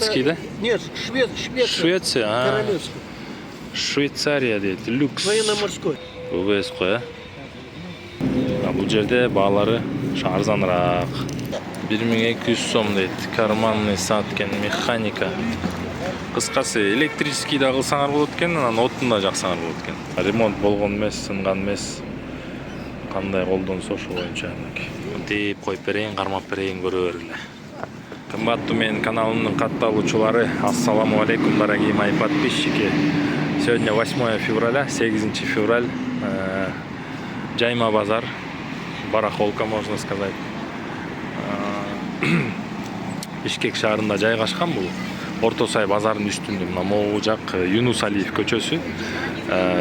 Скида? Нет, Швеция. Швеция, Королевская. Швейцария дейді, люкс. Военно-морской. ВВС қой, бұл жерде бағалары арзанырақ. 1200 сом дейді, карманный саткен механика. Қысқасы электрический да қылсаңар болады екен, отын да жақсаңар болады екен. Ремонт болған емес, сынған емес. Қандай қолданыс ошо бойынша. Deyip қойып берейін, қармап берейін, көріп берілі. Қымбатты мен каналымның катталуучулары, ассаламу алейкум, дорогие мои подписчики. Сегодня 8 февраля, 8 февраль, Жайма базар, барахолка, можно сказать. Бишкек шаарында жайгашкан бул. Орто сай базарынын үстүндө мына могу жак Юнус Алиев көчөсү.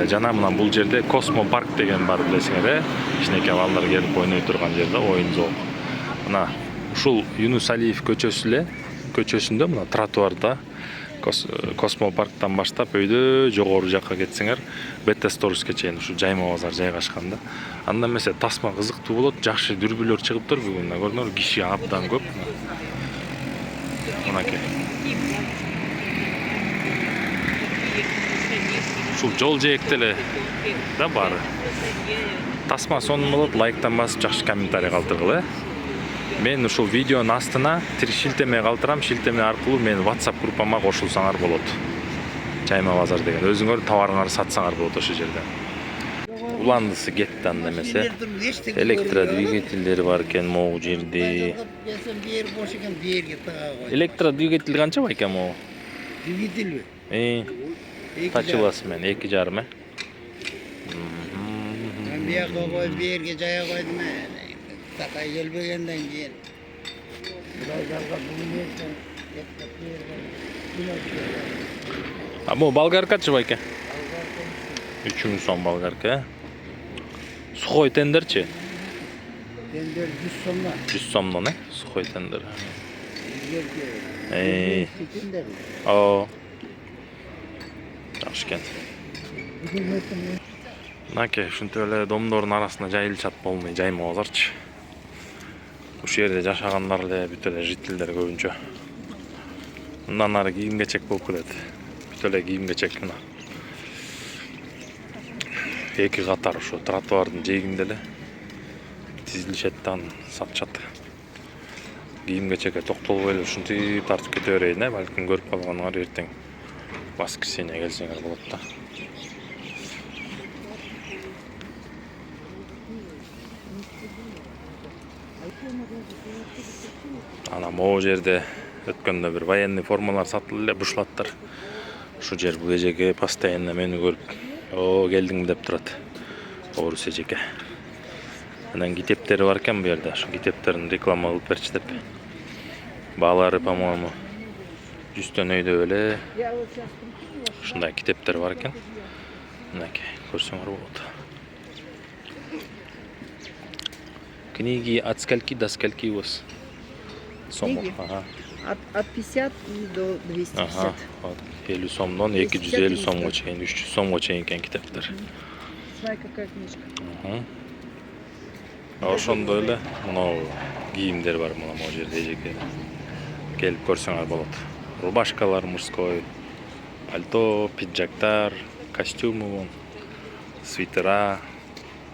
Жана мына бул жерде Космо парк деген бар, билесиңер, кичинекей балдар келип ойной турган жерде, оюн зал. Мына ушул Юнус Алиев көчөсүндө мына тротуарда Космо парктан баштап өйдө жогору жакка кетсеңер, Беттесторуске чейин ушу Жайма базар жайгашкан да. Анда эмесе тасма кызыктуу болот, жакшы дүрбүлөр чыгыптыр бүгүн. Көрдүңөр, киши абдан көп. Мынакей. Ушул жол жээктеле да бары. Тасма сонун болот, лайктан басып, жакшы комментарий калтыргыла. Мен ушул видеонун астына шилтеме калтырам, шилтеме аркылуу мен WhatsApp группама кошулсаңар болот. Жайма базар деген. Өзүңөр товарыңарды сатсаңар болот ошол жерде. Уландысы кетти анда эмесе. Электродвигательдери бар экен могу жерде. Электродвигатель канча бар экен могу? Двигатель. Тачыласы мен 2,5. Бияка кой, берге жая койдум. Такай келбегенден кийин. А могу болгаркачы бар экен? 3000 сом болгарка. Сухой тендерчи? Тендер 100 сомдон. 100 сомдон, сухой тендер. Жакшы экен. Мынакей, ушинтип эле домдордун арасына жайылышат полный Жайма базарчы. Ушул жерде жашагандар эле, бүт эле жителдер көбүнчө. Мындан ары кийим-кечек болуп келет. Бүт эле кийим-кечек мына. Эки катар ошо тротуардын жээгинде эле тизилишет да сатышат. Кийим-кечекке токтолбой эле ушинтип тартып кете берейин, балким көрүп калганыңар эртең воскресенье келсеңер болот да. Ана могу жерде өткөндө бир военный формалар сатылды эле, бушлаттар. Ушул жер бул эжеке постоянно мени көрүп, келдиңби деп турат. Орус эжеке. Анан китептери бар экен бу жерде. Ошо китептерин реклама кылып берчи деп. Баалары, по-моему, 100төн өйдө эле. Ушундай китептер бар экен. Мынакей, көрсөңөр болот. Книги от скольки до скольки у вас? Сомов. Ага. От 50 до 250. Ага. 50 сомдон 250 сомго чейин, 300 сомго чейин экен китептер. Смотри, какая книжка. Ошондой эле мына кийимдер бар мына могу жерде эжеке. Келип көрсөңөр болот. Рубашкалар мужской, пальто, пиджактар, костюмы, свитера,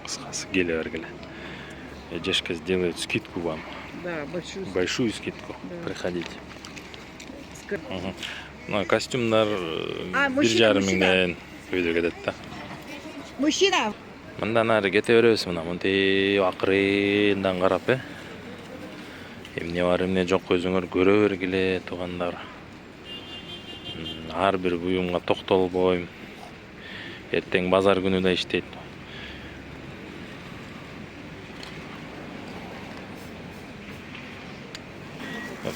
кыскасы келе бергиле. Эжешке сделают скидку вам. Да, Большую скидку. Да. Приходите. Ну, костюмдар бир жарым миңден өйдө кетет да. Мужчина. Мындан ары кете беребиз мына мынтип акырындан карап, эмне бар, эмне жок өзүңөр көрө бергиле, туугандар. Ар бир буюмга токтолбойм. Эртең базар күнү да иштейт.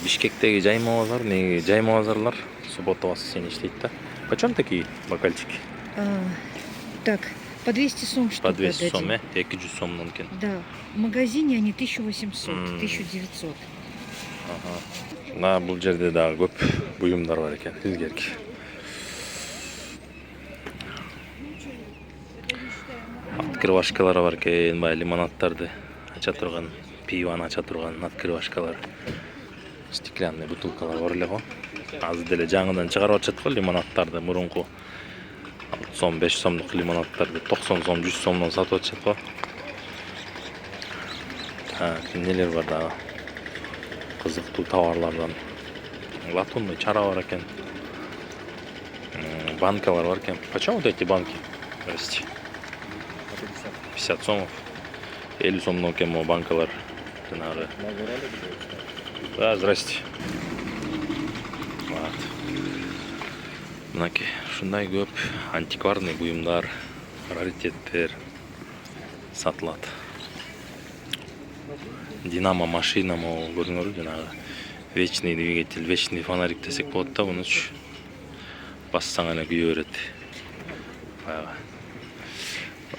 Бишкектеги Жайма базарлар суббота воскресенье иштейт да. Почем такие бокальчики? Так, по 200 сом штука. По 200 сом, 200 сомдон экен. Да, в магазине они 1800, 1900. Ага. Бул жерде дагы көп буюмдар бар экен, илгерки. Открывашкалар бар экен, баягы лимонадтарды ача турган, пивоны ача турган открывашкалар. Стеклянный бутылкалар бар эле го. Азыр деле жаңыдан чыгарып атышат го лимонадтарды, мурунку 6 сом, 5 сомдук лимонадтарды 90 сом, 100 сомдон сатып атышат го. Нелер бар дагы? Кызыктуу товарлардан. Латунный чара бар экен. Банкалар бар экен. Почем вот эти банки? Прости. 50 сомов. 50 сомдон экен могу банкалар. Жанагы. Да, здрасте. Вот. Мынакей, ушундай көп антикварный буюмдар, раритеттер сатылат. Динамо машина могу көрүңөрбү, жанагы вечный двигатель, вечный фонарик десек болот да, мунуч бассаң эле күйө берет. Баягы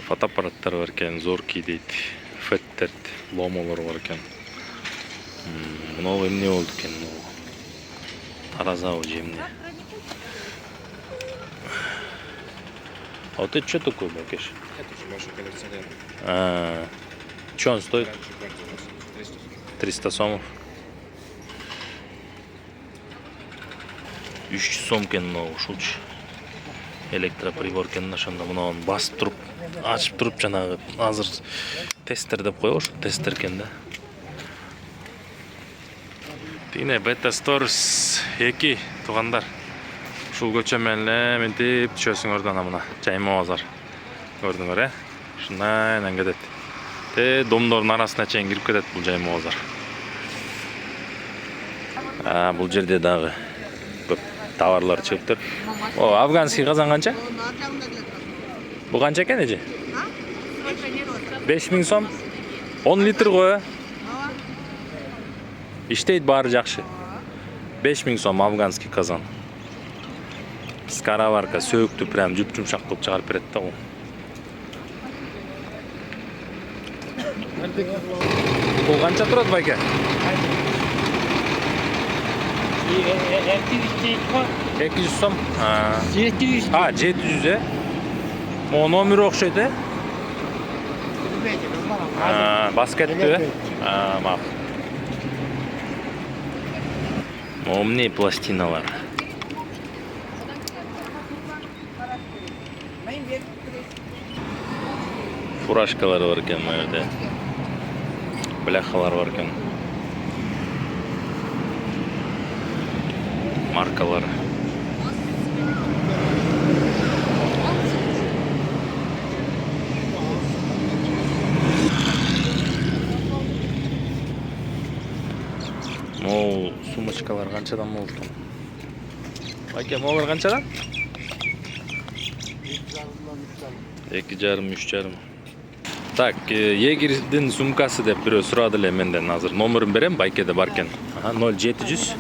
фотоаппараттар бар экен, зоркий дейт, феттер, ломолор бар экен. Мынау эмне болду экен, таразабы же эмне? А вот это что такое, Бакеш? Это же ваша коллекционер. Что он стоит? Раньше квартира у нас 300. 300 сомов. 300 сом кен мынау ушулчу. Электроприбор кен ошондо мынау басып туруп, ачып туруп жанагы азыр тестер деп коебу, ушу тестер кен да. Тине Beta Stores 2 туугандар. Ушул көчө менен эле мынтип түшөсүңөр да мына Жайма базар. Көрдүңөр, Ушундай кетет. Домдордун арасына чейин кирип кетет бул Жайма базар. Бул жерде дагы көп товарлар чыгыптыр. О, афганский казан канча? Бул канча экен эже? 5000 сом. 10 литр го. Иштейт баары жакшы. 5000 сом афганский казан. Скороварка сөйүктү прям жуп-жумшак кылып чыгарып берет да бул. Бул канча турат байке? 200 сом. 700. 700 Mo номер окшойт, баскеттүү, макул. Эмне пластиналар. Фуражкалар бар экен мына жерде. Бляхалар бар экен. Маркалар. Могу сумочкалар канчадан болду? Байке, могулар канчадан? 2,5-3,5. Так, Егердин сумкасы деп бирөө сурады эле менден. Азыр номерин берем, байкеде бар экен. 0700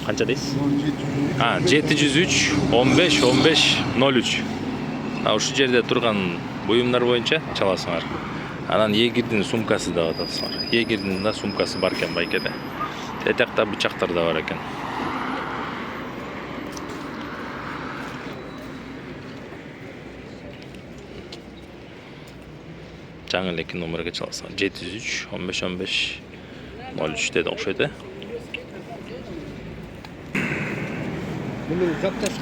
канча дейсиз? 703 15 15 03. Ушу жерде турган буюмдар боюнча чаласыңар. Анан Егердин сумкасы да атасыңар. Егердин да сумкасы бар экен байкеде. Тетякта бычактар да бар экен. Жаңы эле номерге чаласыңар. 703 15 15 03 деди окшойт,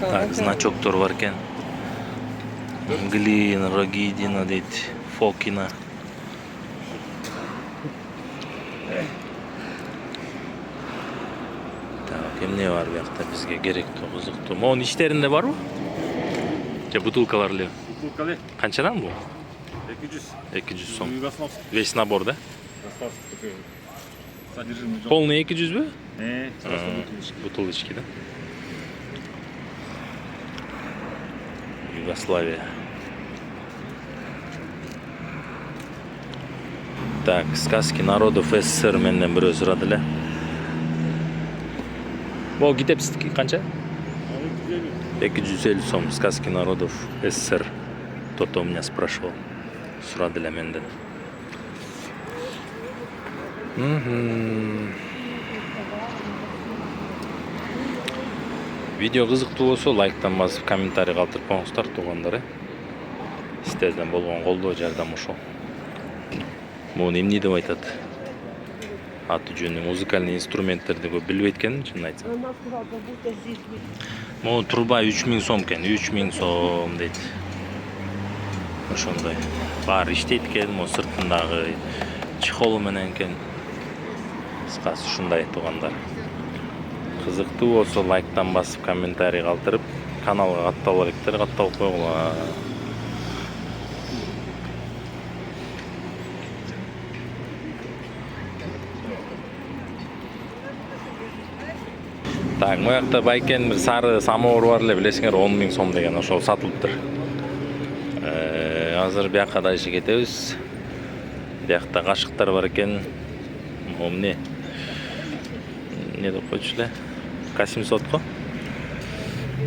Так, значоктор бар экен. Глина, Рогидина дейт, Фокина. Так, эмне бар биякта бизге керектүү, кызыктуу? Монун иштеринде барбы? Же бутылкалар эле? Бутылка эле. Канчадан бул? 200. 200 сом. Югославский. Весь набор, да? Югославский такой. Содержимое. Полный 200 бу? Бутылочки, да? Югославия. Так, сказки народов СССР менден бирөө сурады эле. Бул китепсиздики канча? 250 сом. Сказки народов СССР. Кто-то у меня спрашивал. Сурады эле менден. Видео кызыктуу болсо лайктан басып, комментарий калтырып коюңуздар туугандар. Сиздерден болгон колдоо жардам ушул. Муну эмне деп айтат? аты жөнү музыкальный инструменттерди көп билбейт экенмин, чынын айтсам. Она сказала, будто здесь Могу труба 3000 сом экен, 3000 сом дейт. Ошондой. Бар иштейт экен, могу сыртындагы чехолу менен экен. Кыскасы ушундай туугандар. Кызыктуу болсо лайктан басып, комментарий калтырып, каналга катталып электер, катталып койгула. Так, моякта байкен бир сары самовар бар эле, билесиңер, 10 000 сом деген, ошол сатылыптыр. Азыр бияка да иши кетебиз. Биякта кашыктар бар экен. Эмне? Не деп койчу эле? К800 го.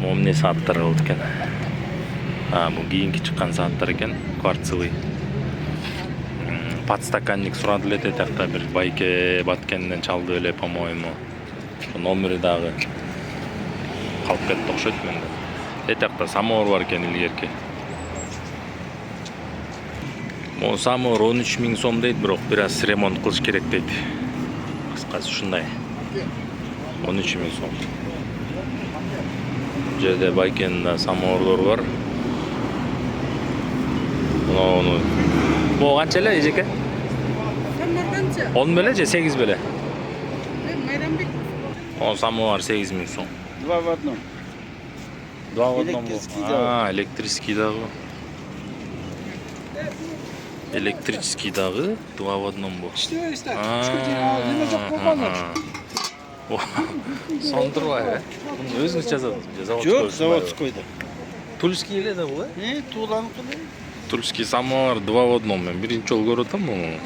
Эмне сааттар болот экен. Бул кийинки чыккан сааттар экен, кварцевый. Подстаканник сурады эле тиякта бир байке Баткенден чалды эле, по-моему. Номери дагы калып кетти окшойт менде. Тиякта самовар бар экен илгерки. Могу самовар 13 000 сом дейт, бирок бир аз ремонт кылыш керек дейт. Кыскасы ушундай. 13 000 сом. Бул жерде байкенде самоварлар бар. Муну могу канча эле эжеке? 10 беле же 8 беле? Он самовар 8 000 сом. 2 в 1. 2 в 1. Электрический дагы. Электрический дагы. Электрический дагы 2 в 1 бу. Сондурбай, Буну өзүңүз жасадыңызбы? Жок, заводскойда. Тульский эле да бул, Тууланыкы да. Тульский самовар 2 в 1. Мен биринчи жолу көрүп атам муну.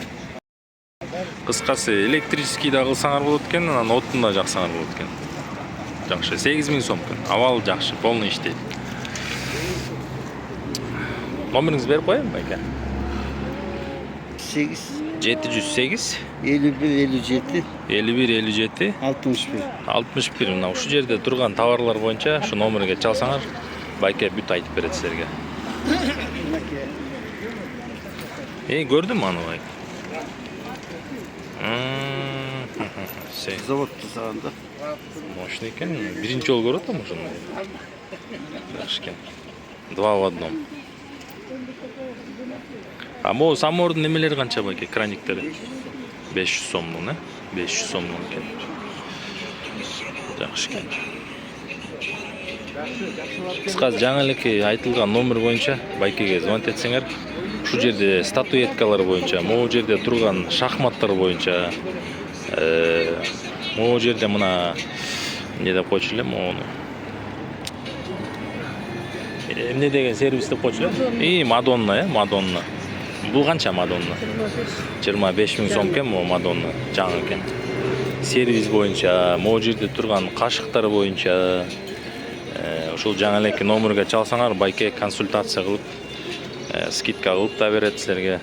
Кыскасы электрический да кылсаңар болот экен, анан оттун да жаксаңар болот экен. Жакшы, 8 000 сом экен. Абал жакшы, полный иштейт. Номериңизди берип коеюн байке? 8 708 51 57 51 57 61. 61. Мына ушул жерде турган товарлар боюнча ушу номерге чалсаңар, байке бүт айтып берет силерге. Көрдүм аны байке. Заводты саганда. Мощный экен. Биринчи жолу көрүп атам ошону. Жакшы экен. 2 в 1. Могу самовардын немелери канча байке, краниктери? 500 сомдун, 500 сомдун экен. Жакшы экен. Кыскасы жаңы элеки айтылган номер боюнча байкеге звонить этсеңер, ушул жерде статуэткалар боюнча, могу жерде турган шахматтар боюнча, могу жерде мына эмне деп койчу элем, мону. Эмне деген сервис деп койчу элем? Мадонна, Мадонна. Бул канча Мадонна? 25 000 сом экен, могу Мадонна, жаңы экен. Сервис боюнча, могу жерде турган кашыктар боюнча, ушул жаңы элеки номерге чалсаңар, байке консультация кылып, скидка кылып да берет силерге.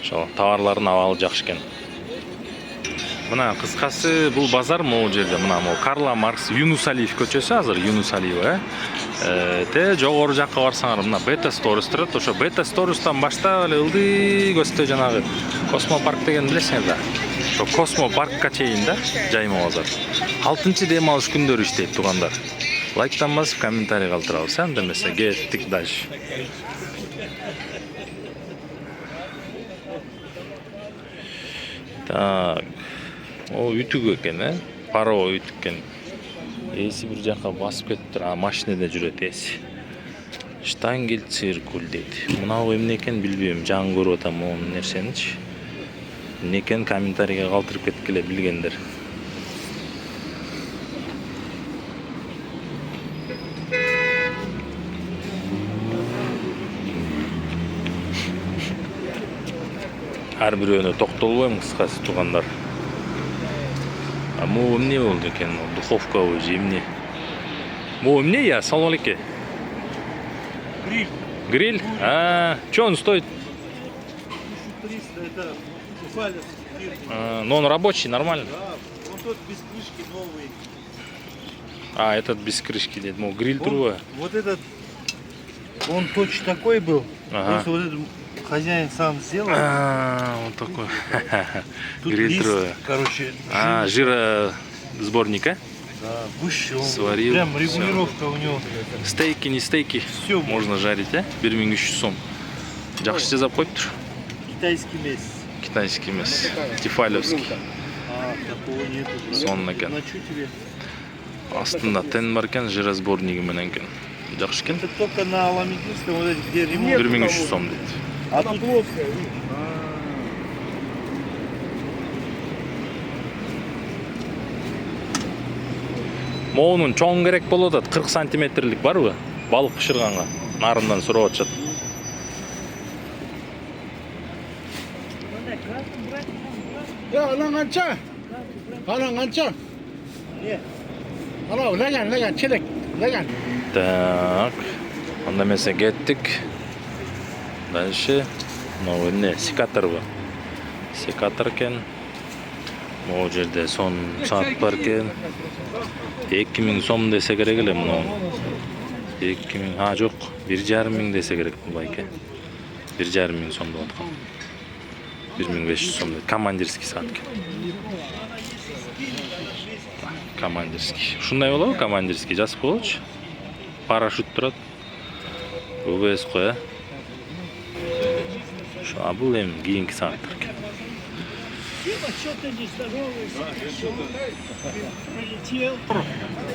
Ошол товарлардын абалы жакшы экен. Мына кыскасы бул базар могу жерде, мына Карла Маркс Юнус Алиев көчөсү, азыр Юнус Алиев, Те жогору жакка барсаңар, мына Бета Сторис турат. Ошо Бета Стористан баштап эле ылдый көстө жанагы Космопарк деген билесиңер да. Ошо Космопаркка чейин да жайма базар. 6-чы дем алыш күндөрү иштейт туугандар. Лайктан басып, комментарий калтырабыз, анда эмесе кеттик дальше. Так. Ütүк экен, паровой ütүк экен. Эси бир жакка басып кетиптир, машинеде жүрөт эси. Штангель циркуль дейт. Мынау эмне экен билбейм, жаңы көрүп атам могу нерсеничи. Эмне экен комментарийге калтырып кеткиле билгендер. Ар бирөөнө токтолбойм, кыскасы туугандар. Могу эмне болду экен, духовкабы же эмне? Могу эмне я, салам алейкум. Гриль. Гриль? Что он стоит? 1300, это Уфалец. Но он рабочий, нормально? Да, вот тот без крышки новый. Этот без крышки, гриль другой. Вот этот, он точно такой был. Ага. Просто вот этот Хозяин сам сделал. Вот такой. Тут Гриль лист, трое. короче, Жиросборник, а? да, гущен. Сварил, Прям регулировка у него. Стейки, не стейки. Всё Можно жарить, а? 1300 сом. Жақсы жасап қойыптыр. Китайский мес. Китайский емес. Тефалевский. Такого нету. Сонун экен. Ночу тебе. Астында тен бар екен, жиросборнигі менен екен. Жақсы екен. Это только на Аламединском, вот эти, где ремонт. 1300 сом дейді. А тут плоская. Моунун чоң керек болот, 40 сантиметрлік барбы? Балық пішірғанға. Нарындан сұрап атышат. Ya lan kanca. Lan kanca. Alo legan çelek. Legan. Так. Анда месе кеттік. Дальше. Мынау не, секатор ба. Секатор екен. Могу жерде сон саат бар екен. 2000 сом десе керек эле мынау. 2000, жок, 1500 десе керек бұл байке. 1500 сом деп аткан. 1500 сом деп. Командирский саат екен. Командирский. Ушундай болобу командирский, жасып болочу. Парашют турат. УВС кой, а? А бул эми кийинки сааттар экен.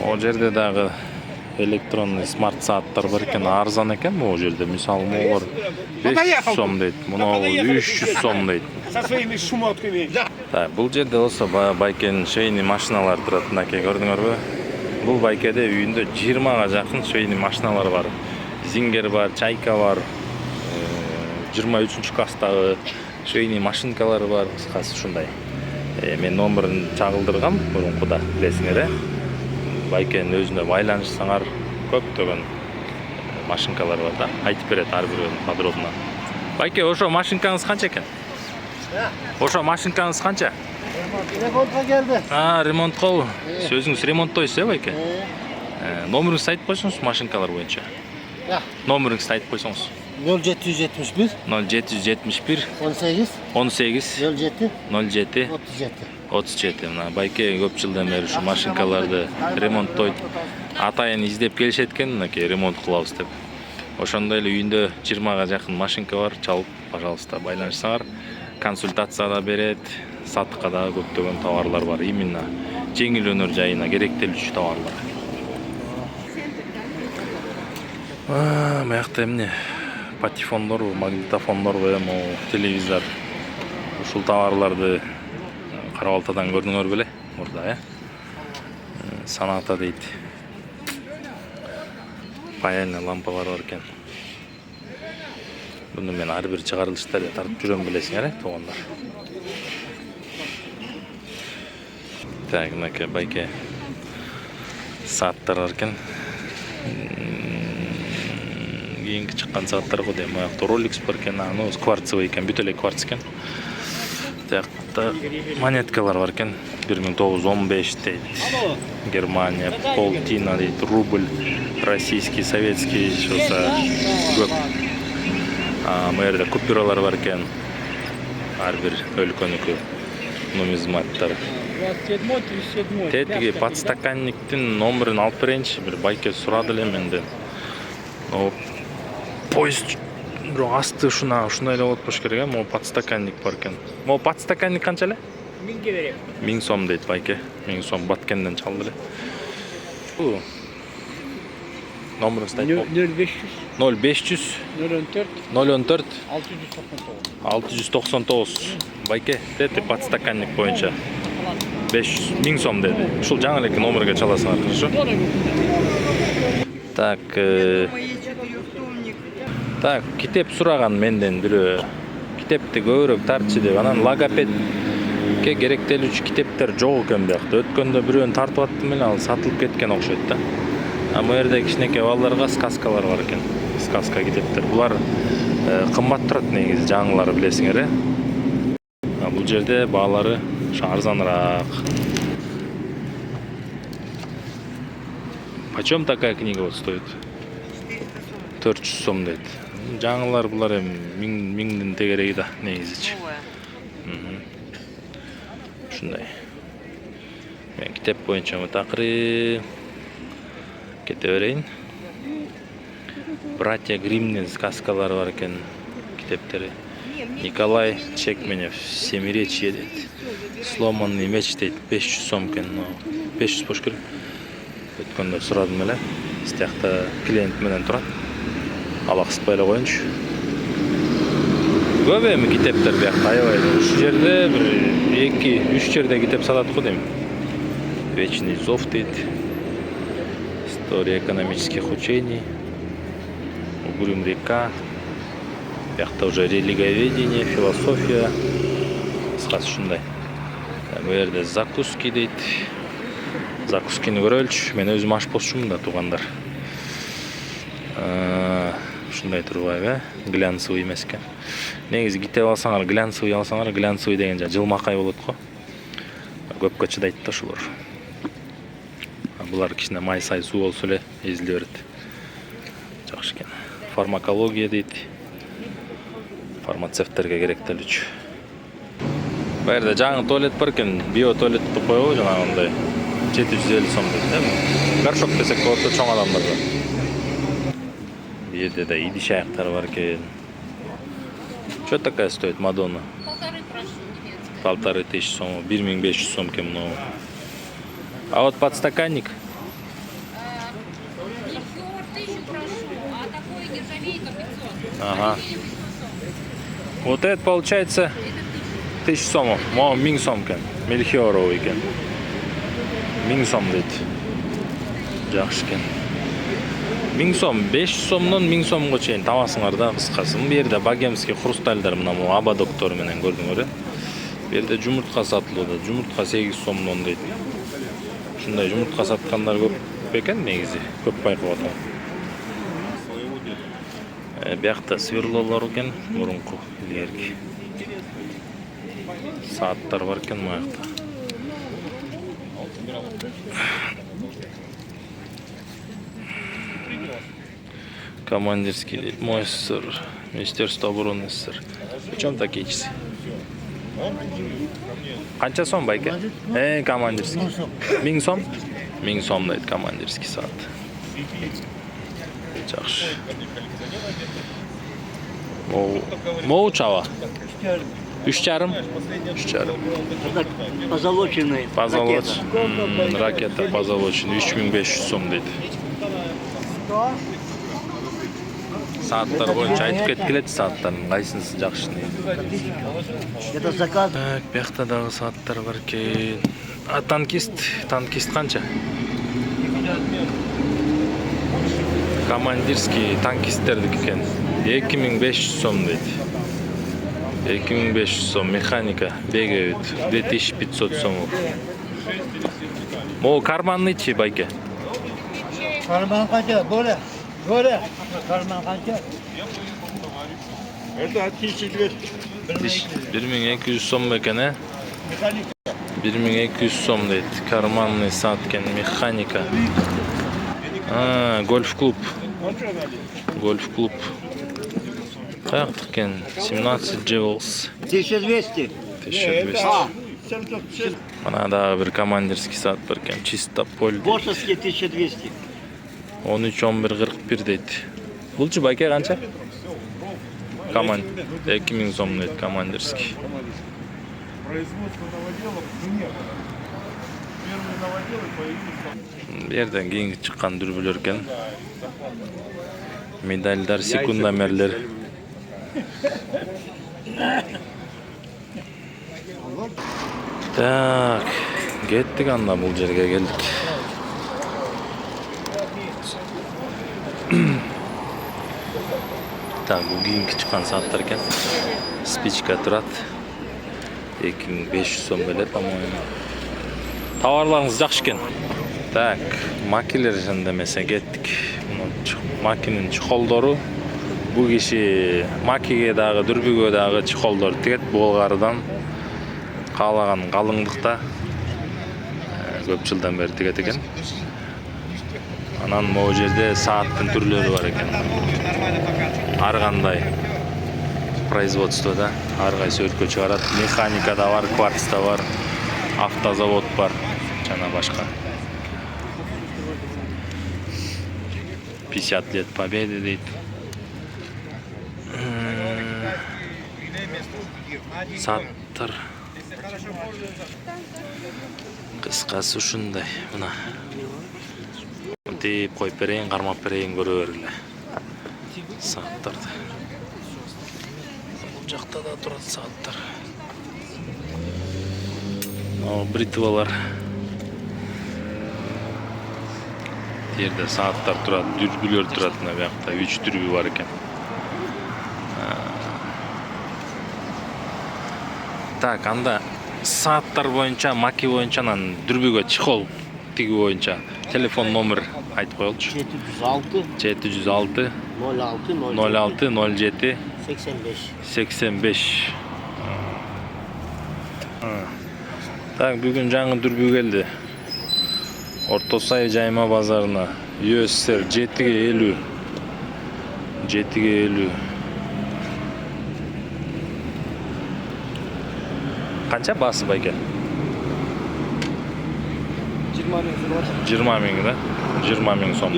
Ол жерде дагы электронный смарт сааттар бар экен, арзан экен могу жерде. Мисалы могулар 500 сом дейт, мына 300 сом дейт. Со своими шмотками. Так, бул жерде болсо байкенин швейный машиналары турат, мынакей көрдүңөрбү? Бул байкеде үйүндө 20га жакын швейный машиналар бар. Зингер бар, чайка бар, 23 класстагы швейный машинкалар бар, кыскасы ушундай. Мен номерин чагылдыргам мурункуда, билесиңер, байкенин өзүнө байланышсаңар көптөгөн машинкалар бар да, айтып берет ар бирөөнүн подробно. Байке, ошо машинкаңыз канча экен? Ошо машинкаңыз канча? Ремонтқа geldi. Ремонтко. Сөзүңүз ремонттойсуз, байке? Номериңизди айтып койсоңуз машинкалар боюнча. Номериңизди айтып койсоңуз. 0771 0771 18 18 07 07 37. 37. Мына байке көп жылдан бери ушу машинкаларды ремонттойт. Атайын издеп келишет экен, мынакей ремонт кылабыз деп. Ошондой эле үйүндө 20га жакын машинка бар, чалып, пожалуйста, байланышсаңар. Консультация да берет, сатыкка да көптөгөн товарлар бар. Именно жеңил өнөр жайына керектелүүчү товарлар. Мыякта эмне? Патефондор, магнитофондор, телевизор. Ушул товарларды Карабалтадан көрдүңөр беле? Мурда, Саната дейт. Паяльный лампалар бар экен. Буну мен ар бир чыгарылыштарга тартып жүрөм, билесиңер, туугандар. Так, мынакей байке сааттар бар экен. Кийинки чыккан сааттар го дейм, аякта Rolex бар экен, аны кварцевый экен, бүт эле кварц экен. Тиякта монеткалар бар экен, 1915 дейт. Германия, полтина дейт, рубль, российский, советский, болсо көп. Мэрде купюралар бар экен. Ар бир өлкөнүкү нумизматтар. 27-37. Тетиги подстаканниктин номерин алып берейинчи, бир байке сурады эле менден. Поезд бирок асты ушундай эле болуп болуш керек, могу подстаканник бар экен. Могу подстаканник канча эле? 1000 берем. 1000 сом дейт байке. 1000 сом Баткенден чалды эле. Номерыңызды айтып. 0500 0500 014 014 699. 699. Байке, тети подстаканник боюнча 500 1000 сом деди. Ушул жаңы эле номерге чаласыңар, хорошо? Так, китеп сураган менден бирөө. Китепти көбүрөөк тартчы деп, анан логопедке керектелүүчү китептер жок экен биякта. Өткөндө бирөөнү тартып аттым эле, ал сатылып кеткен окшойт да. Бу жерде кичинекей балдарга сказкалар бар экен. Сказка китептер. Булар кымбат турат негизи, жаңылары билесиңер, бул жерде баалары арзаныраак. Почем такая книга вот стоит? 400 сом дейт. Жаңылар булар эми миңдин тегереги да негизичи. Ушундай. Мен китеп боюнча мутакыры кете берейин. Братья Гриммдин сказкалары бар экен, китептери. Николай Чекменев «Семиречье» дейт. Сломанный меч дейт, 500 сом экен. 500 бош керек. Өткөндө сурадым эле. Сиякта клиент менен турат. Алаксытпай эле коеюнчу. Көп эми китептер биякта аябай. Ушул жерде бир 2-3 жерде китеп сатат го дейм. Вечный зов дейт. История экономических учений. Угрюм река. Биякта уже религиоведение, философия. Кыскасы ушундай. Бу жерде закуски дейт. Закускини көрөлүчү. Мен өзүм ашпозчумун да, туугандар. Ушундай турбайбы, глянцевый эмес экен. Негизи китеп алсаңар, глянцевый деген жылмакай болот го. Көпкө чыдайт да ушулар. Булар кичине май-сай суу болсо эле эзиле берет. Жакшы экен. Фармакология дейт. Фармацевттерге керектелүүчү. Бу жерде жаңы туалет бар экен, био туалет деп коебу, жанагындай 750 сом дейт. Горшок десек болот, чоң адамдарга. Бу жерде да идиш аяктар бар экен. Что такая стоит Мадонна? 1500 сом, 1500 сом экен мынау. А вот подстаканник? Ликер 1000 прошу, а такой нержавейка 500. Ага. Вот это получается 1000 сомов. Мо 1000 сом экен. Мельхиоровый экен. 1000 сом дейт. Жакшы экен. 1000 сом, 500 сомдон 1000 сомго чейин табасыңар да, кыскасы. Бу жерде богемский хрустальдар мына аба доктор менен көрдүңөр. Бу жерде жумуртка сатылууда. Жумуртка 8 сомдон дейт. Ушундай жумуртка саткандар көп экен негизи. Көп байкап атам. Биякта сверлолор экен, мурунку илгерки. Сааттар бар экен буякта. Командирский дейт. Мой СССР. Министерство обороны СССР. Почем такие часы? Канча сом байке? Командирский. 1000 сом? 1000 сом дейт командирский саат. Жакшы. Могу чава? 3,5? 3,5. Позолоченный. Ракета позолоченный. 3500 сом дейт. Сааттар боюнча айтып кеткилет, сааттардын кайсынысы жакшы дейт. Это заказ. Так, биякта дагы сааттар бар экен. А танкист канча? Командирский танкисттердики экен. 2500 сом дейт. 2500 сом механика бегает 2500 сомов. Могу карманный байке? Karman kaça? Böyle. Karman kaça? Это от 1200. 1200 сом экен, 1200 сом дейт. Карманный саат экен, механика. Гольф-клуб. Каякта экен? 17 Джевелс. 1200. 1200. Мына дагы бир командирский саат бар экен, Чистополь. Бошевский 1200. 13-11-41 дейт. Булчу байке канча? 2000 сом дейт командирский. Производство новоделов нет. Первые новоделы появились. Бу жерден кийинки чыккан дүрбүлөр экен. Медальдар, секундомерлер. Так, кеттик анда бул жерге келдик. Так, бул кийинки чыккан сааттар экен. Спичка турат. 2500 сом келет, по-моему. Товарларыңыз жакшы экен. Так, макилер жандемесе кеттик. Макинин чехолдору. Бу киши макиге дагы, дүрбүгө дагы чехолдор тигет. Болгарыдан каалаган калыңдыкта көп жылдан бери тигет экен. Анан могу жерде сааттын түрлөрү бар экен. Ар кандай производствода ар кайсы өлкө чыгарат. Механика да бар, кварц да бар, автозавод бар, жана башка. 50 лет победы дейт. Саттар. Кыскасы ушундай. Мына. Деп коюп берейин, кармап берейин, көрө бергиле. Сааттарды. Бул жакта да турат сааттар. Бритвалар. Жерде сааттар турат, дүрбүлөр турат, мына бакта 3 дүрбү бар экен. Так, анда сааттар боюнча, маки боюнча, анан дүрбүгө чехол тигүү боюнча телефон номер айтып коелучу. 706 06 07 85. Так, бүгүн жаңы дүрбү келди. Орто Сай жайма базарына USSR 7-50. 7-50. Канча басы байке? 20 миң да? 20 миң сом.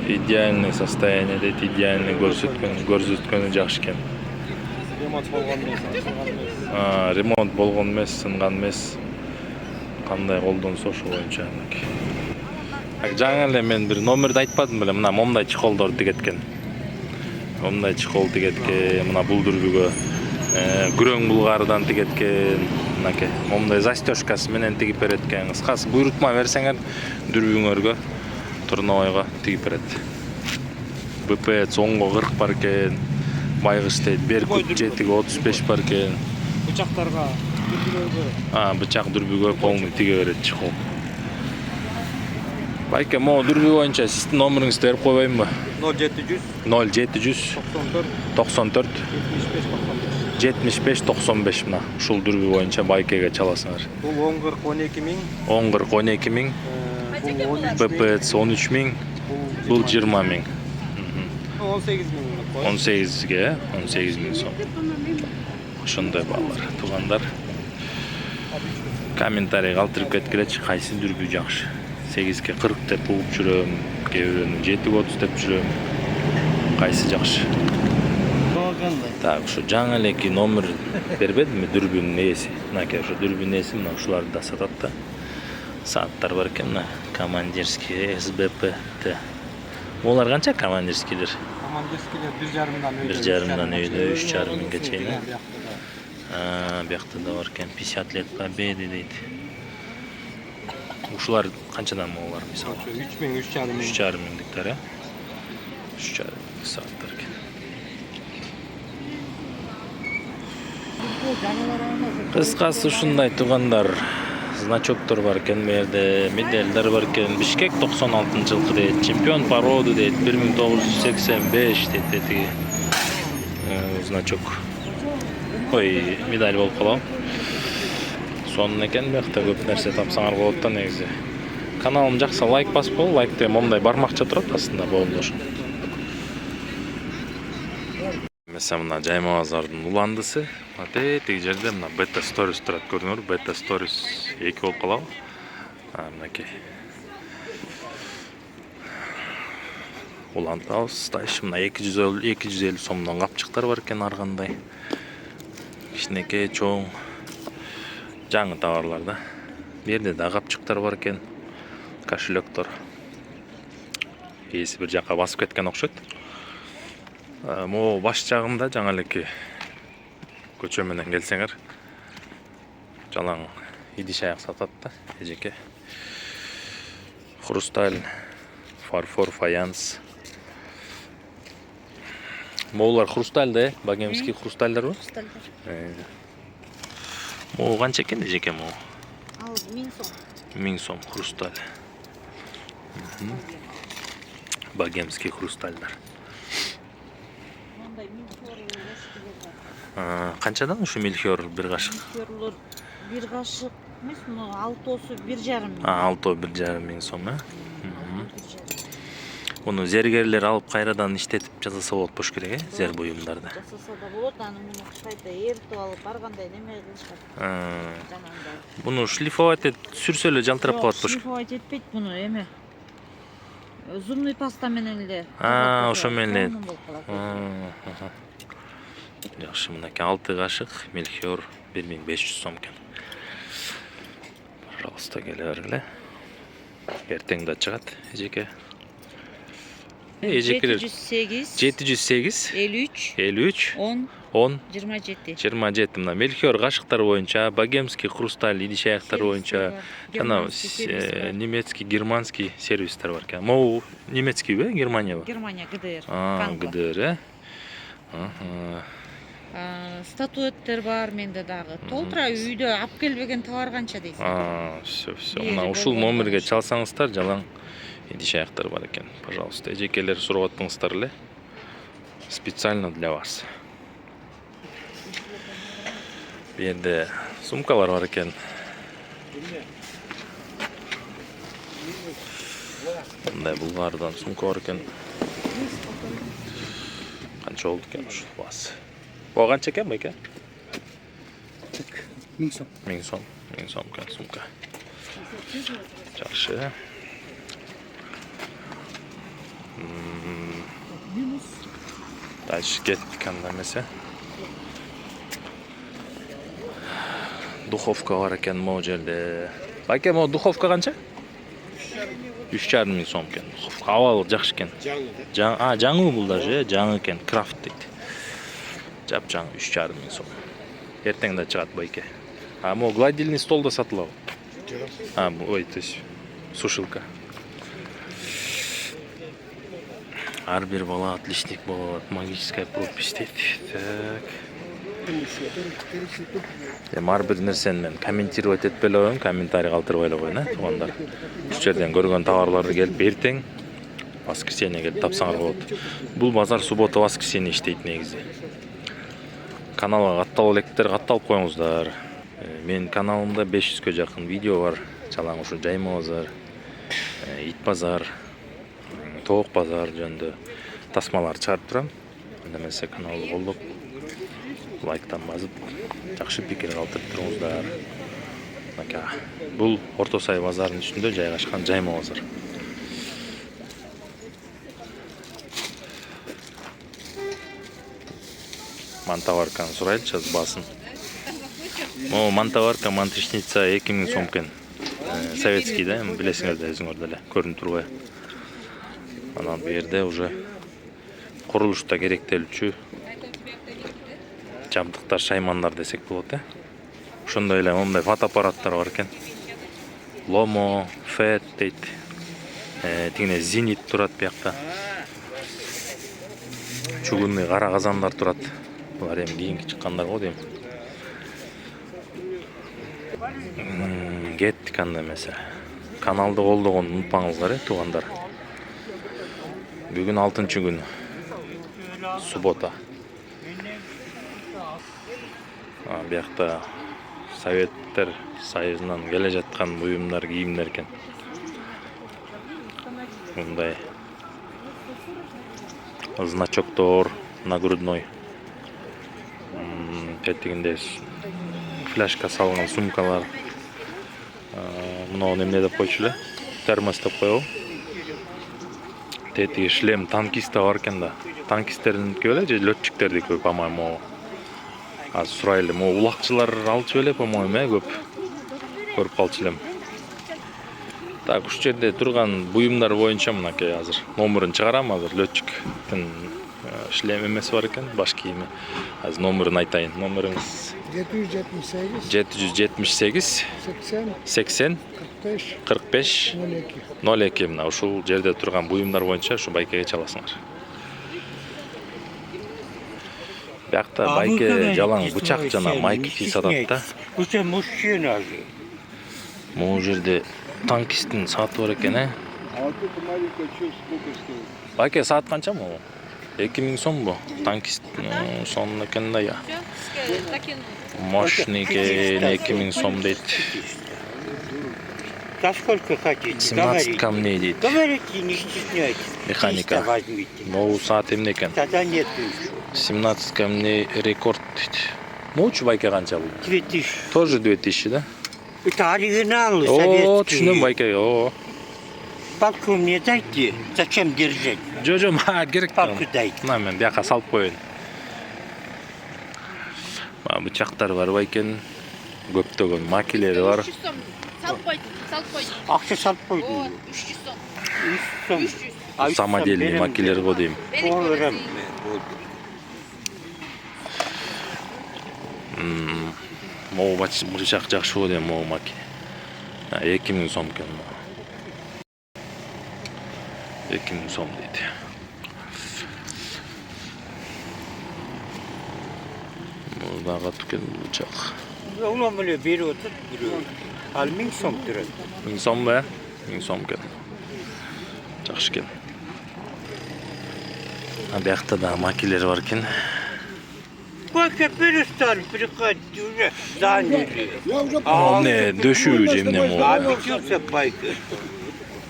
Идеальный состояние дейт, идеальный көрсөткөнү жакшы экен. Ремонт болгон эмес, сынган эмес. Кандай колдонсо ошо боюнча. Жаңы эле мен бир номерди айтпадым беле, мына момдай чехолдор тигеткен. Момдай чехол тигеткен, мына бул дүрбүгө күрөң булгардан тигеткен. Мынакей, момдай застёжкасы менен тигип берет экен. Кыскасы буйрутма берсеңер дүрбүңөргө, турновойго тигип берет. БПЦ 10-го 40 бар экен. Байгыш дейт, Беркут 7-ге 35 бар экен. Бычактарга, дүрбүлөргө. Бычак дүрбүгө полный тиге берет чехол. Байке, могу дүрбү боюнча сиздин номериңизди берип койбоймунбу? 0700 94 75 95 мына. Ушул дүрбү боюнча байкеге чаласыңар. Бул 10-40 12 миң. 10-40 12 миң. БПЦ 13 миң. Бул 20 миң. 18 миң. 18ге 18 миң сом. Ошондой балдар, туугандар. Комментарий калтырып кеткилечи, кайсы дүрбү жакшы. 8ге 40 деп угуп жүрөм, кээ бирөөнү 7ге 30 деп жүрөм. Кайсы жакшы? Так, ушу жаңы элеки номер бербедимби дүрбүнүн ээси? Мынакей ушу дүрбүнүн ээси мына ушуларды да сатат да. Сааттар бар экен, мына командирский СБП-Т. Олар канча командирскийлер? Командирскийлер 1,5-дан өйдө. 1,5-дан өйдө 3,5 миңге чейин. Биякта да бар экен 50 лет победы дейт. Ушулар канчадан могулар мисалы? 3 миң, 3,5 миң. 3,5 миңдиктер, 3,5 миңдик сааттар экен. Кыскасы ушундай туугандар. Значоктор бар экен, берде медальдар бар экен. Бишкек 96-жылкы дейт, чемпион по роду дейт, 1985 дейт тиги. Значок. Ой, медаль болуп калам. Сонун экен, биякта көп нерсе тапсаңар болот да негизи. Каналым жакса лайк басып кол, лайкте момундай бармакча турат астында болду ошо. Mesela mına Cayma Bazar'ın ulandısı. Tegi жерде mına Beta Stories turат көрүнөр. Beta Stories 2 болуп калабы. Мынакей. Улантабыз. Дайшы мына 250 сомдон капчыктар бар экен ар кандай. Кичинекей, чоң, жаңы товарлар да. Берде да капчыктар бар экен. Кошелектор. Ээси бир жакка басып кеткен окшойт. Мо баш жагында жаңа элеки көчө менен келсеңер жалаң идиш аяк сатат да, эжеке. Хрусталь, фарфор, фаянс. Моулар хрусталь да, богемский хрустальдар ба? Хрустальдар. Мо канча экен эжеке мо? Ал 1000 сом. 1000 сом хрусталь. Богемский хрустальдар. Канчадан ушу мельхиор бир кашык? Мельхиорлор бир кашык эмес, мына алтоосу 1,5 миң. Алтоо 1,5 миң сом, Буну зергерлер алып кайрадан иштетип жасаса болот болуш керек, зер буюмдарды. Жасаса да болот, аны муну кайта эритип алып баргандай неме кылышат. Жанагындай. Буну шлифовать сүрсө эле жалтырап калат болуш. Шлифовать этпейт муну эме. Зумный паста менен эле. Ошо менен. Сонун болуп калат. Жакшы, мынакей 6 кашык мельхиор 1500 сом экен. Пожалуйста, келе бергиле. Эртең да чыгат эжеке. Эжекелер 708 708 53 53 10 10 27. 27 мына мельхиор кашыктар боюнча, богемский хрусталь идиш аяктар боюнча, жана немецкий, германский сервистер бар экен. Могу немецкийби, Германиябы? Германия ГДР. ГДР, Статуэттер бар менде дагы. Толтура үйдө алып келбеген товар канча дейсиң? Все. Мына ушул номерге чалсаңыздар, жалаң идиш аяктар бар экен. Пожалуйста, эжекелер сурап атпаңыздар эле. Специально для вас. Бу жерде сумкалар бар экен. Мындай Булгардан сумка бар экен. Канча болду экен ушул бас? О, канча экен байке? 1000 сом. 1000 сом. 1000 сом экен сумка. Жакшы. Дальше кеттик анда эмесе. Духовка бар экен могу жерде. Байке, могу духовка канча? 3500 сом экен. Духовка абалы жакшы экен. Жаңы бул даже, жаңы экен, крафт дейт. Жап-жаңы 3500 сом. Эртең да чыгат байке. Могу гладильный стол да сатылабы? Ой, то есть сушилка. Ар бир бала отличник болот, магическая пропись дейт. Так. Ар бир нерсени мен комментировать этпей эле коем, комментарий калтырбай эле коеюн, туугандар. Ушул жерден көргөн товарларды келип эртең воскресенье келип тапсаңар болот. Бул базар суббота воскресенье иштейт негизи. Каналга катталып электер, катталып коюңуздар. Менин каналымда 500ге жакын видео бар. Жалаң ушу жайма базар, ит базар, тоок базар жөнүндө тасмалар чыгарып турам. Эндемесе каналды колдоп, лайктан басып, жакшы пикир калтырып туруңуздар. Бул Орто Сай базарынын үстүндө жайгашкан жайма базар. Мантоварканы сурайлычы басын. Могу мантоварка, мантышница 2000 сом экен. Советский да, билесиңер да өзүңөр деле, көрүнүп турбайбы. Анан бу жерде уже курулушта керектелүүчү жабдыктар, шаймандар десек болот, Ошондой эле мондай фотоаппараттар бар экен. Lomo, FET дейт. Тигине Зенит турат биякта. Чугунный кара казандар турат. Булар эми кийинки чыккандар го дейм. Кеттик анда эмесе. Каналды колдогонду унутпаңыздар, туугандар. Бүгүн 6-күн. Суббота. Биякта Советтер Союзунан келе жаткан буюмдар, кийимдер экен. Мындай значоктор, нагрудной. Тетигинде фляжка салган сумкалар. Мына эмне деп койчу эле? Термос деп коебу. Тетиги шлем танкиста бар экен да. Танкисттердики беле же летчиктердики, по-моему. Азыр сурайлы, могу улакчылар алчу беле, по-моему, көп. Көрүп калчу элем. Так, ушул жерде турган буюмдар боюнча мынакей азыр номерин чыгарам, азыр летчиктин шлем эмеси бар экен, баш кийими. Азыр номерин айтайын. Номериңиз 778 80 45 02. Мына ушул жерде турган буюмдар боюнча ушу байкеге чаласыңар. Биякта байке жалаң бычак жана майки сатат да. Буча мужчина. Могу жерде танкисттин сааты бар экен, А вот это маленькая что сколько стоит? Байке саат канча могу? 2000 сомбу? Танкист сон экен да я. Мощный экен 2000 сом дейт. За сколько хотите? 17 камней дейді. Говорите, не стесняйтесь. Механика. 300 возьмите. Могу саат эмне экен? Тогда нет еще. 17 камней рекорд дейді. Моучу байке канча бул? 2000. Тоже 2000, да? Это оригиналы О, советские. түшүнөм байке. О. Палку мне дайте. Зачем держать? Жо, мага керек. Палку дайте. Мына мен бияка салып коеюн. Бычактар бар байкен. Көптөгөн макилери бар. 300 сом. Салып қойды. Ақша салып қойды. Вот, 300 сом. 300 сом. 300. А 300 сом Самодельный берем. макилер го дейм. О, берем. Могу бычак жакшы го дейм, могу макине. 2000 сом экен. 2000 сом дейт. Бул дагы түкен бычак. Улам эле берип отур, бирөө. Ал 1000 сом турат. 1000 сом бе? 1000 сом экен. Жакшы экен. Биякта да макилер бар экен. Сколько перестали приходить уже заняли. Я уже Ал не дөшүү жемне могу. Обиделся байка.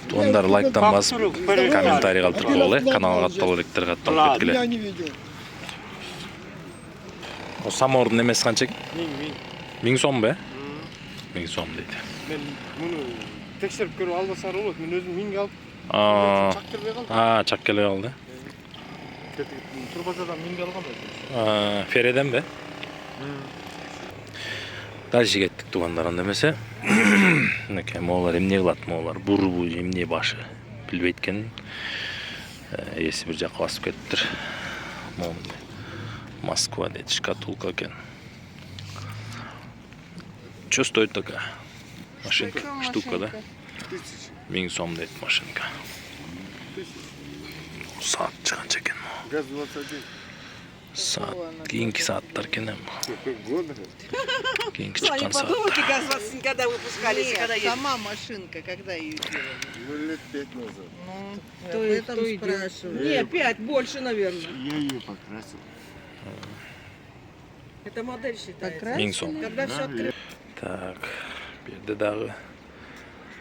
Тугандар лайктан басып, комментарий калтырып коелу, каналга катталып электер катталып кеткиле. я не видел. O самордун эмеси канча? 1000 сом бе? 1000 сом дейт. Мен муну текшерип көрүп албасаңар болот. Мен өзүм 1000 алып чак келбей калдым. Чак келе калды. Турбазадан 1000 алгам. Фереден бе? Дальше кеттик тугандар анда эмесе. Мынакей моолар эмне кылат, моолар бурбу эмне башы билбейт экен. Эси бир жакка басып кетиптир. Москва дейт, шкатулка экен. Что стоит такая машинка? Штука, да? 1000 сом дейт машинка. Саат чыганча экен. ГАЗ 21. Саат, кийинки сааттар экен эми. Года. Кийинки чыккан сааттар. ГАЗ-20 когда выпускались, Нет, когда сама машинка, когда ее делали? Ну, лет 5 назад. Об этом спрашиваю. Не, 5, больше, наверное. Я ее покрасил. Это модель считается. 1000 сом. Когда все открыто. Так, бу жерде дагы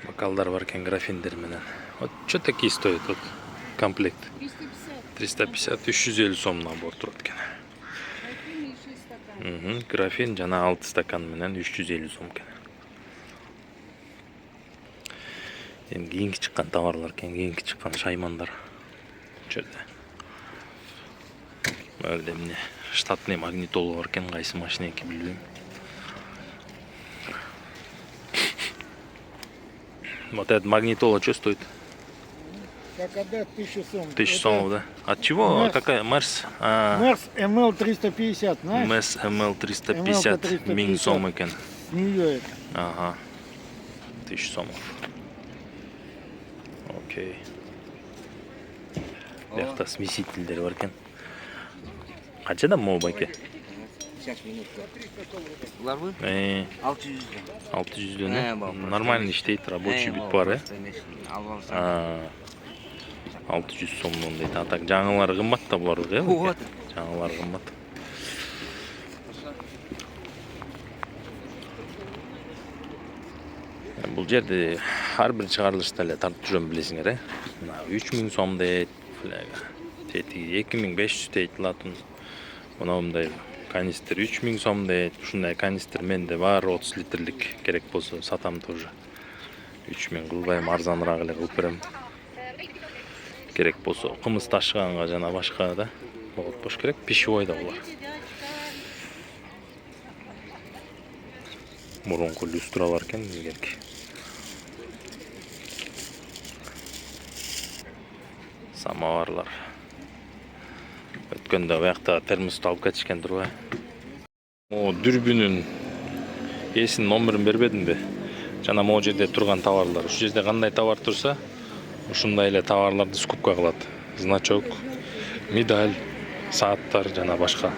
бокалдар бар экен, графиндер менен. Вот что такие стоят вот комплект? 350, 350 сом набор турат экен. Графин жана 6 стакан менен 350 сом экен. Эми кийинки чыккан товарлар экен, кийинки чыккан шаймандар. Бу жерде. Мөлде эмне штатный магнитола бар экен, кайсы машинеки билбейм. Вот этот магнитола что стоит? Как отдать 1000 сом. 1000 сомов, да? От чего? Мерс. Какая? Мерс? Мерс МЛ 350, знаешь? Мерс МЛ 350. 350. 1000 сом экен. С нее это. Ага. 1000 сомов. Окей. Бияқта смесительдер бар экен. Қаншадан могу байке? Булар вы? 600 нормально иштейт, рабочий бүт бар, э? 600 сомдон дейт. А так жаңылары кымбат да булардыкы, э? Жаңылары кымбат. Бул жерде ар бир чыгарылышта эле тартып жүрөм, билесиңер, э? 3000 сом дейт, тетиги 2500 дейт латын. Мындай канистр 3000 сом дейт. Ушундай канистр менде бар, 30 литрлик керек болсо сатам тоже. 3000 кылбайм, арзаныраак эле кылып берем. Керек болсо кымыз ташыганга жана башка да оготпош керек, пищевой да булар. Мурунку люстра бар экен, илгерки. Самоварлар. Өткөндө буякта термосту алып кетишкен турбайбы? О, дүрбүнүн эсинин номерин бербедимби? Жана могу жерде турган товарлар. Ушу жерде кандай товар турса, ушундай эле товарларды скупка кылат. Значок, медаль, сааттар жана башка.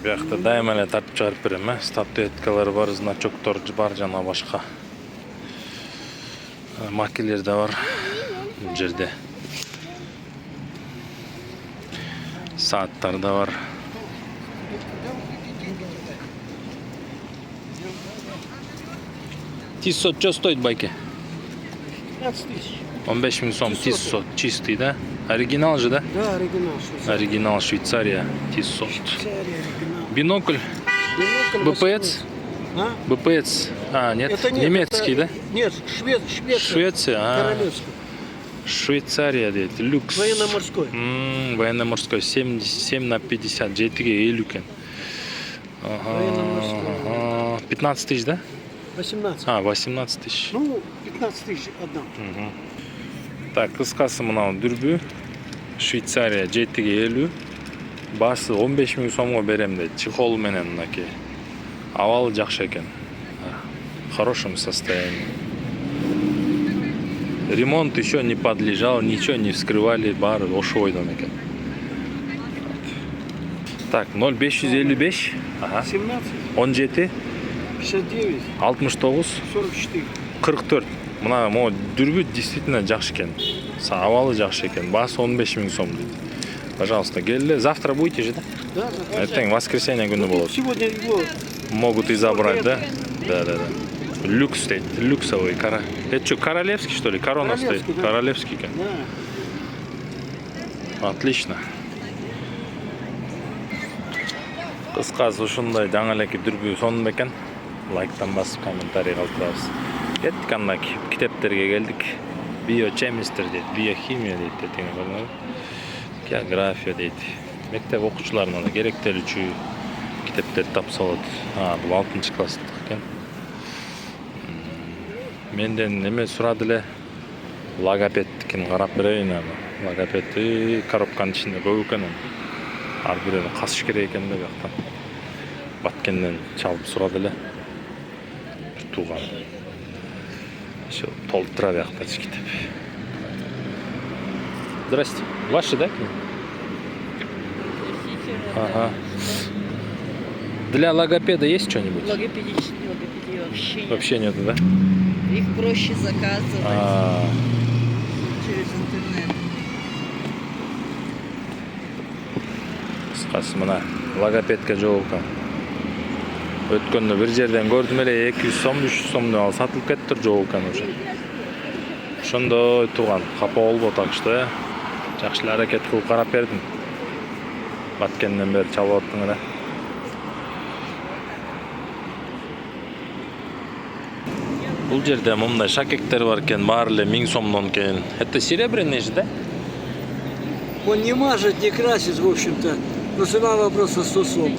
Буякта дайыма эле тартып чыгарып берем, э? Статуэткалар бар, значоктор бар жана башка. Макилер да бар бул жерде. Сааттар да бар. Тиссот что стоит байке? 15 тысяч. 15 000 сом, тиссот, чистый, да? Оригинал же, да? Да, оригинал. Оригинал Швейцария, тиссот. Швейцария, оригинал. Бинокль, Бинокль БПЦ, 18. А? БПЦ, нет, Это нет, немецкий, это- да? Нет, Швеция. Швеция, Королевский. Швейцария, дейді, люкс. Военно-морской. Военно-морской, 7/50, J3 люкен. Военно-морской. 15 тысяч, да? 18. 18 тысяч. Ну, 15 тысяч отдам. Так, қысқасы мынау дүрбі. Швейцария J3 басы 15 000 сомға берем дейді. Чехол менен мынакей. Авалы жақсы екен. В хорошем состоянии. Ремонт еще не подлежал, ничего не вскрывали, бар ошы ойдан екен. Так, 0555, 17, 17, 59, 69, 44. 44. Мына мо дүрбі действительно жақсы екен. Авалы жақсы екен. Басы 15 000 сом дейді. Пожалуйста, келді. Завтра будете же, да? Да, да. Ертең воскресенье күні болады. Сегодня его Могут и забрать, да? Да. Люкс стоит, люксовый. Это что, королевский, что ли? Корона стоит. Королевский, да. Королевский. да. Отлично. Қысқасы ушундай жаңалеки дүрбү сонун экен. Лайктан басып, комментарий калтырабыз. Кеттик анда китептерге келдик. Биохимистер дейт, биохимия дейт, тетең көрүнөбү. География дейт. Мектеп окуучуларына да керектелүүчү китептер тапса болот. Бул 6 класстык экен. Менден неме сурады эле. Логопедтикин карап берейин аны. Логопед коробканын ичинде көп экен. Ар бирөөнү касыш керек экен да бияктан. Баткенден чалып сурады эле. Бир тууган. Ошо толтура биякта китеп. Здрасте. Ваши, да? Ага. Для логопеда есть что-нибудь? Логопедии вообще нет. Вообще нету, да? Их проще заказывать через интернет. Кыскасы мына логопедке жолугам. Өткөндө бир жерден көрдүм эле 200 сом, 300 сомдон алып сатылып кеттир жолугам уже. Ошондой тууган капа болбо так что, жакшы эле аракет кылып карап бердим. Баткенден бери чалып аттың эле. Бул жерде мындай шакектер бар экен, баары эле 1000 сомдон экен. Это серебряный же, да? Он не мажет, не красит, в общем-то. Но цена вопроса 100 сом.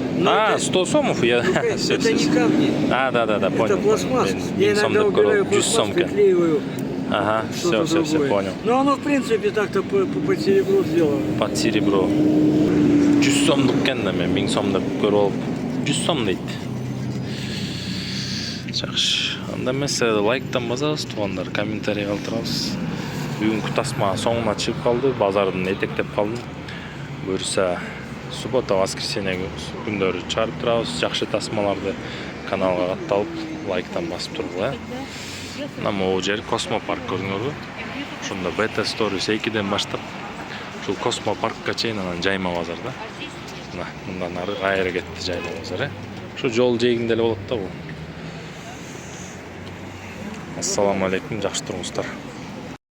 100 сомов я. Это не камни. Да, понял. Это пластмасс. Я иногда убираю пластмасс, приклеиваю. Ага, что-то все, другое. понял. Но оно, в принципе, так-то под серебро сделано. Под серебро. 100 сомдук экен да мен 1000 сом деп көрүп алып. 100 сом дейт. Жакшы. Анда эмес лайктан басабыз, туугандар, комментарий калтырабыз. Бүгүнкү тасма соңуна чыгып калды, базардын этектеп калдым. Буюрса суббота, воскресенье күндөрү чыгарып турабыз. Жакшы тасмаларды каналга катталып, лайктан басып тургула. Мына могу жер космопарк көрүнөбү. Ошондо бета сторис 2ден баштап ушул космопаркка чейин анан жайма базар да. Мына мындан ары кайра кетти жайма базар. Ушу жол жээгинде эле болот да бул. Ассаламу алейкум, жакшы туруңуздар.